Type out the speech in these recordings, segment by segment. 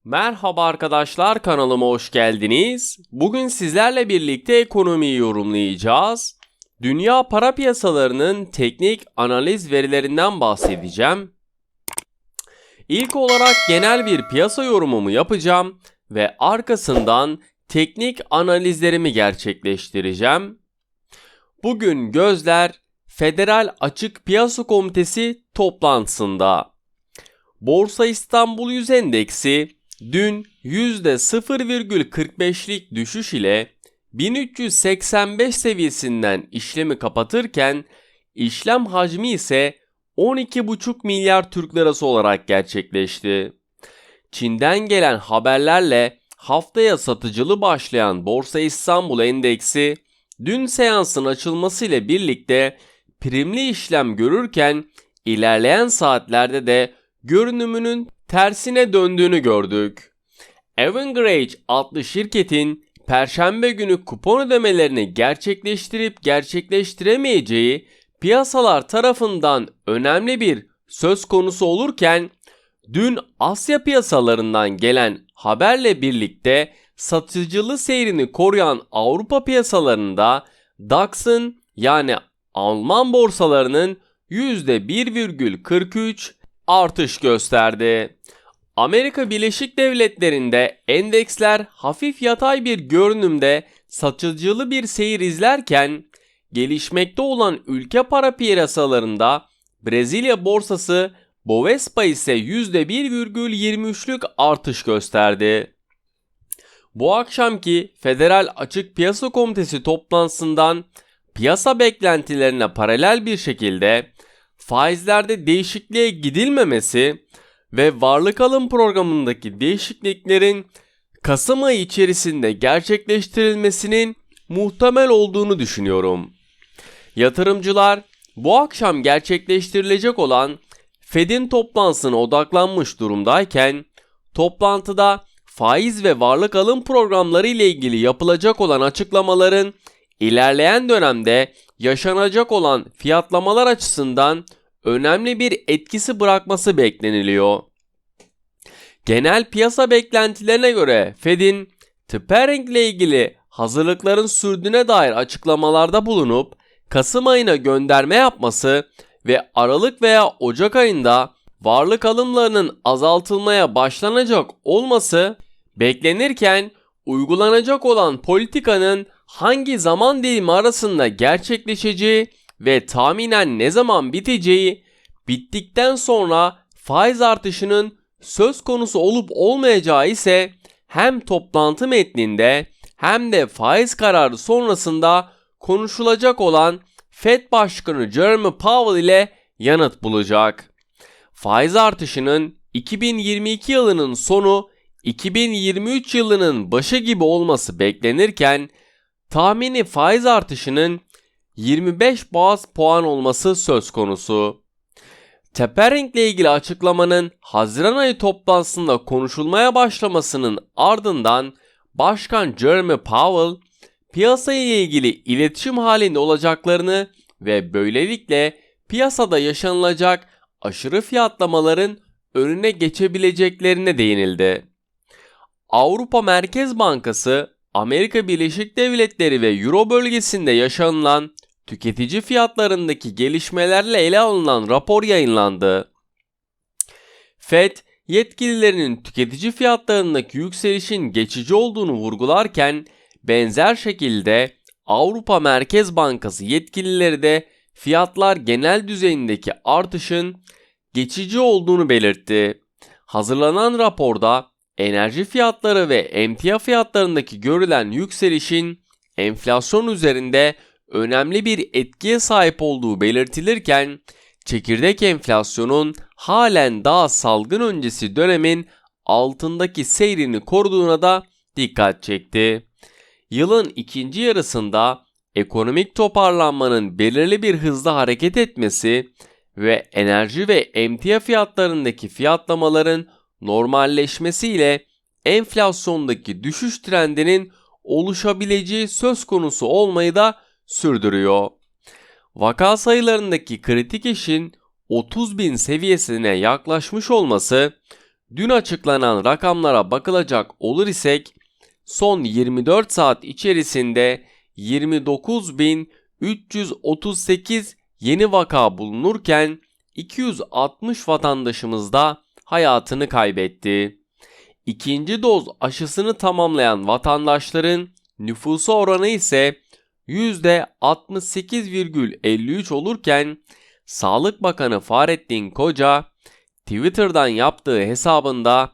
Merhaba arkadaşlar, kanalıma hoş geldiniz. Bugün sizlerle birlikte ekonomiyi yorumlayacağız. Dünya para piyasalarının teknik analiz verilerinden bahsedeceğim. İlk olarak genel bir piyasa yorumumu yapacağım ve arkasından teknik analizlerimi gerçekleştireceğim. Bugün gözler Federal Açık Piyasa Komitesi toplantısında. Borsa İstanbul 100 Endeksi dün %0,45'lik düşüş ile 1385 seviyesinden işlemi kapatırken işlem hacmi ise 12,5 milyar Türk lirası olarak gerçekleşti. Çin'den gelen haberlerle haftaya satıcılı başlayan Borsa İstanbul Endeksi dün seansın açılmasıyla birlikte primli işlem görürken ilerleyen saatlerde de görünümünün tersine döndüğünü gördük. Avangrid adlı şirketin Perşembe günü kupon ödemelerini gerçekleştirip gerçekleştiremeyeceği piyasalar tarafından önemli bir söz konusu olurken dün Asya piyasalarından gelen haberle birlikte satıcılı seyrini koruyan Avrupa piyasalarında DAX'ın yani Alman borsalarının %1,43 artış gösterdi. Amerika Birleşik Devletleri'nde endeksler hafif yatay bir görünümde satıcılı bir seyir izlerken gelişmekte olan ülke para piyasalarında Brezilya borsası Bovespa ise %1,23'lük artış gösterdi. Bu akşamki Federal Açık Piyasa Komitesi toplantısından piyasa beklentilerine paralel bir şekilde faizlerde değişikliğe gidilmemesi ve varlık alım programındaki değişikliklerin Kasım ayı içerisinde gerçekleştirilmesinin muhtemel olduğunu düşünüyorum. Yatırımcılar bu akşam gerçekleştirilecek olan Fed'in toplantısına odaklanmış durumdayken toplantıda faiz ve varlık alım programları ile ilgili yapılacak olan açıklamaların ilerleyen dönemde yaşanacak olan fiyatlamalar açısından önemli bir etkisi bırakması bekleniliyor. Genel piyasa beklentilerine göre Fed'in tapering ile ilgili hazırlıkların sürdüğüne dair açıklamalarda bulunup Kasım ayına gönderme yapması ve Aralık veya Ocak ayında varlık alımlarının azaltılmaya başlanacak olması beklenirken uygulanacak olan politikanın hangi zaman dilimi arasında gerçekleşeceği ve tahminen ne zaman biteceği, bittikten sonra faiz artışının söz konusu olup olmayacağı ise hem toplantı metninde hem de faiz kararı sonrasında konuşulacak olan Fed Başkanı Jerome Powell ile yanıt bulacak. Faiz artışının 2022 yılının sonu 2023 yılının başı gibi olması beklenirken tahmini faiz artışının 25 baz puan olması söz konusu. Tapering ile ilgili açıklamanın Haziran ayı toplantısında konuşulmaya başlamasının ardından Başkan Jerome Powell piyasa ile ilgili iletişim halinde olacaklarını ve böylelikle piyasada yaşanılacak aşırı fiyatlamaların önüne geçebileceklerine değinildi. Avrupa Merkez Bankası, Amerika Birleşik Devletleri ve Euro bölgesinde yaşanılan tüketici fiyatlarındaki gelişmelerle ele alınan rapor yayınlandı. Fed, yetkililerinin tüketici fiyatlarındaki yükselişin geçici olduğunu vurgularken, benzer şekilde Avrupa Merkez Bankası yetkilileri de fiyatlar genel düzeyindeki artışın geçici olduğunu belirtti. Hazırlanan raporda enerji fiyatları ve emtia fiyatlarındaki görülen yükselişin enflasyon üzerinde önemli bir etkiye sahip olduğu belirtilirken, çekirdek enflasyonun halen daha salgın öncesi dönemin altındaki seyrini koruduğuna da dikkat çekti. Yılın ikinci yarısında ekonomik toparlanmanın belirli bir hızda hareket etmesi ve enerji ve emtia fiyatlarındaki fiyatlamaların normalleşmesiyle enflasyondaki düşüş trendinin oluşabileceği söz konusu olmayı da sürdürüyor. Vaka sayılarındaki kritik eşiğin 30.000 seviyesine yaklaşmış olması dün açıklanan rakamlara bakılacak olur isek son 24 saat içerisinde 29.338 yeni vaka bulunurken 260 vatandaşımız da hayatını kaybetti. İkinci doz aşısını tamamlayan vatandaşların nüfusu oranı ise %68,53 olurken Sağlık Bakanı Fahrettin Koca Twitter'dan yaptığı hesabında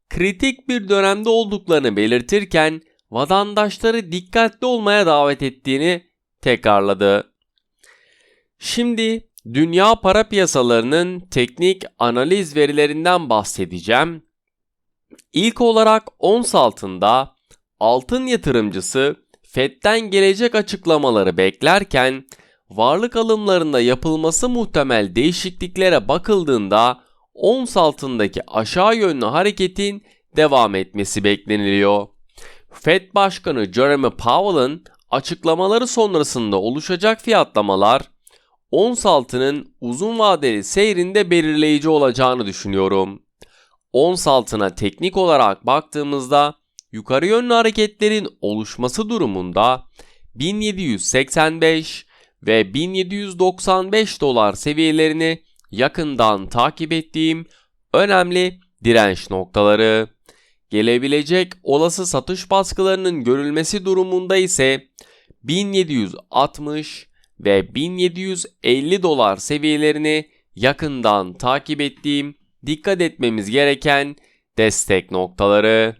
kritik bir dönemde olduklarını belirtirken vatandaşları dikkatli olmaya davet ettiğini tekrarladı. Şimdi dünya para piyasalarının teknik analiz verilerinden bahsedeceğim. İlk olarak ons altında altın yatırımcısı FED'den gelecek açıklamaları beklerken varlık alımlarında yapılması muhtemel değişikliklere bakıldığında ons altındaki aşağı yönlü hareketin devam etmesi bekleniliyor. FED Başkanı Jerome Powell'ın açıklamaları sonrasında oluşacak fiyatlamalar ons altının uzun vadeli seyrinde belirleyici olacağını düşünüyorum. Ons altına teknik olarak baktığımızda yukarı yönlü hareketlerin oluşması durumunda 1785 ve 1795 dolar seviyelerini yakından takip ettiğim önemli direnç noktaları. Gelebilecek olası satış baskılarının görülmesi durumunda ise 1760 ve 1750 dolar seviyelerini yakından takip ettiğim dikkat etmemiz gereken destek noktaları.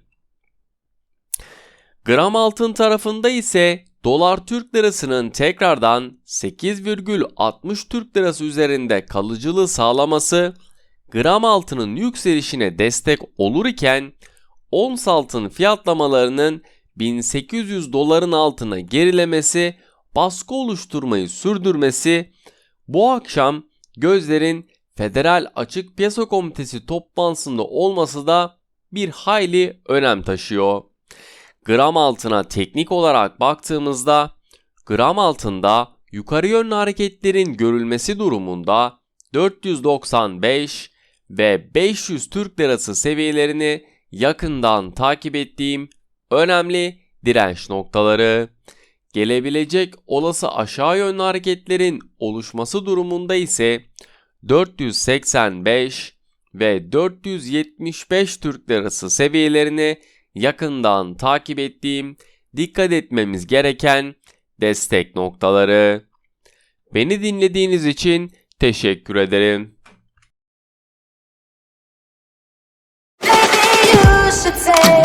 Gram altın tarafında ise dolar Türk lirasının tekrardan 8,60 Türk lirası üzerinde kalıcılığı sağlaması gram altının yükselişine destek olur iken ons altın fiyatlamalarının 1800 doların altına gerilemesi, baskı oluşturmayı sürdürmesi bu akşam gözlerin Federal Açık Piyasa Komitesi toplantısında olması da bir hayli önem taşıyor. Gram altına teknik olarak baktığımızda gram altında yukarı yönlü hareketlerin görülmesi durumunda 495 ve 500 Türk lirası seviyelerini yakından takip ettiğim önemli direnç noktaları. Gelebilecek olası aşağı yönlü hareketlerin oluşması durumunda ise 485 ve 475 Türk lirası seviyelerini yakından takip ettiğim dikkat etmemiz gereken destek noktaları. Beni dinlediğiniz için teşekkür ederim. Maybe you should take